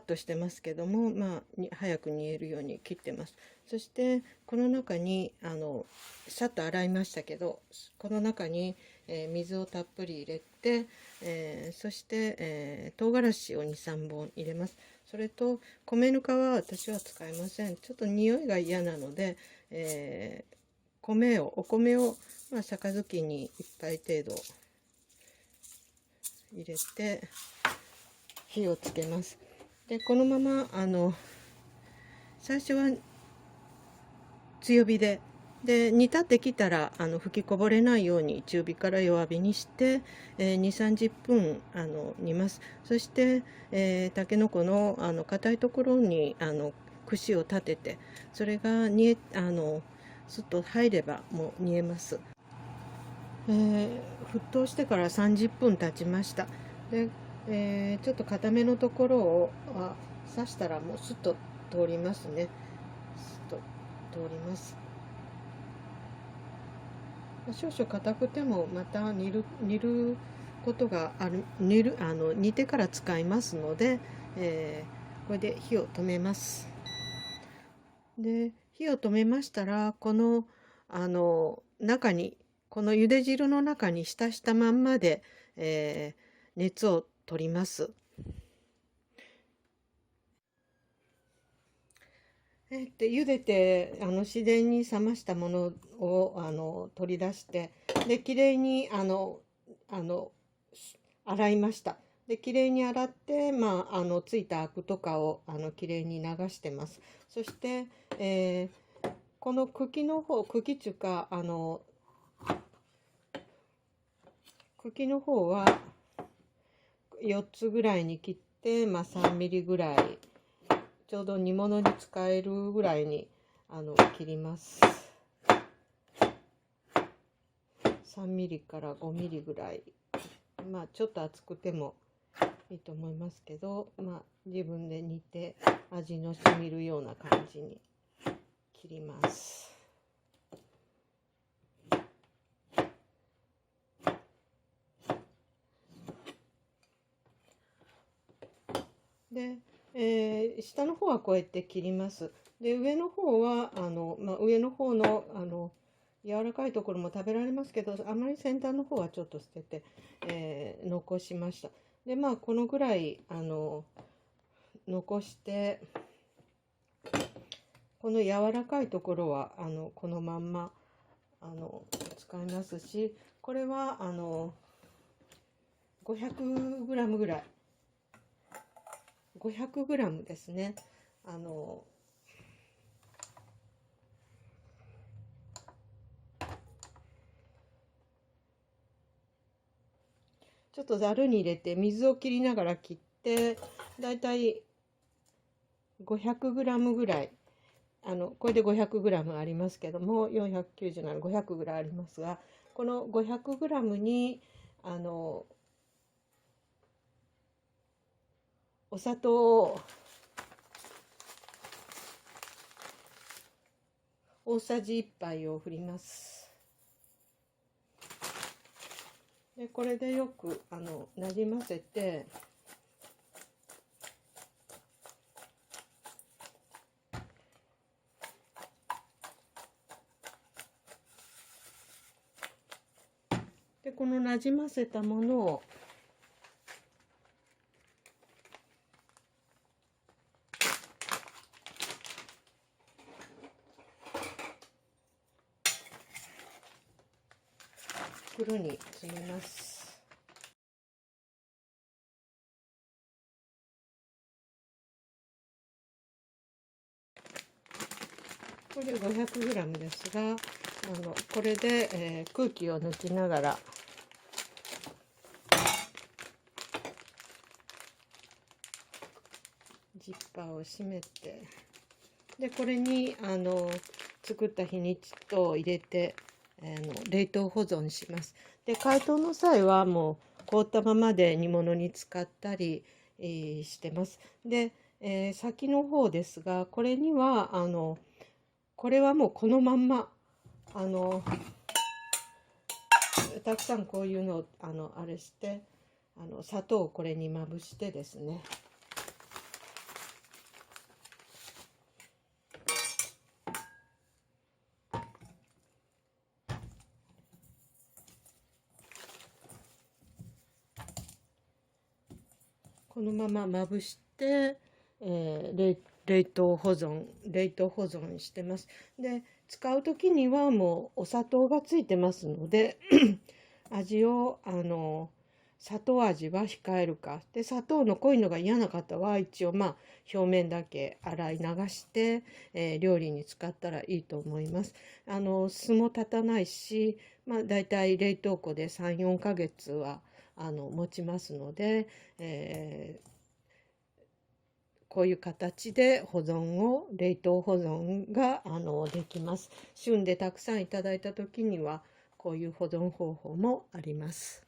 としてますけども、早く煮えるように切ってます。そしてこの中にさっと洗いましたけど、この中に、水をたっぷり入れて、そして、唐辛子を2、3本入れます。それと米ぬかは私は使いません。ちょっと匂いが嫌なので、お米を、杯に1杯程度入れて火をつけます。でこのまま最初は強火で煮立ってきたら吹きこぼれないように中火から弱火にして、2、30分煮ます。そして、たけのこの硬いところに串を立てて、それがすっと入ればもう煮えます。沸騰してから30分経ちました。で、ちょっと固めのところを刺したらもうスッと通りますね。スッと通ります。少々硬くてもまた煮ることがある。煮てから使いますので、これで火を止めます。で火を止めましたら、この中にこの茹で汁の中に浸したまんまで、熱を取ります。茹でて自然に冷ましたものを取り出して、できれいに洗いました。できれいに洗って、ついたアクとかをきれいに流してます。そして、この茎っていうか茎の方は4つぐらいに切って、3ミリぐらい、ちょうど煮物に使えるぐらいに切ります。3ミリから5ミリぐらい、ちょっと厚くてもいいと思いますけど、自分で煮て味の染みるような感じに切ります。で、下の方はこうやって切ります。で上の方は上の方の柔らかいところも食べられますけど、あまり先端の方はちょっと捨てて、残しました。でこのぐらい残して、この柔らかいところはこのまんま使いますし、これは500g ぐらい、500g ですね。ちょっとざるに入れて水を切りながら切って、だいたい 500g ぐらい、これで 500g ありますけども、490なら500ぐらいありますが、この 500g にお砂糖を大さじ1杯を振ります。でこれでよくなじませて、でこのなじませたものを袋に詰めます。これで 500g ですが、これで、空気を抜きながらジッパーを閉めて、でこれに作った日にちと入れて冷凍保存します。で解凍の際はもう凍ったままで煮物に使ったり、してます。で、先の方ですが、これにはこれはもうこのまんまたくさんこういうのをあれして砂糖をこれにまぶしてですね、このまままぶして、冷凍保存してます。で、使う時にはもうお砂糖がついてますので味を砂糖味は控えるかで、砂糖の濃いのが嫌な方は一応表面だけ洗い流して、料理に使ったらいいと思います。酢も立たないし、だいたい冷凍庫で3、4ヶ月は持ちますので、こういう形で冷凍保存ができます。旬でたくさんいただいた時にはこういう保存方法もあります。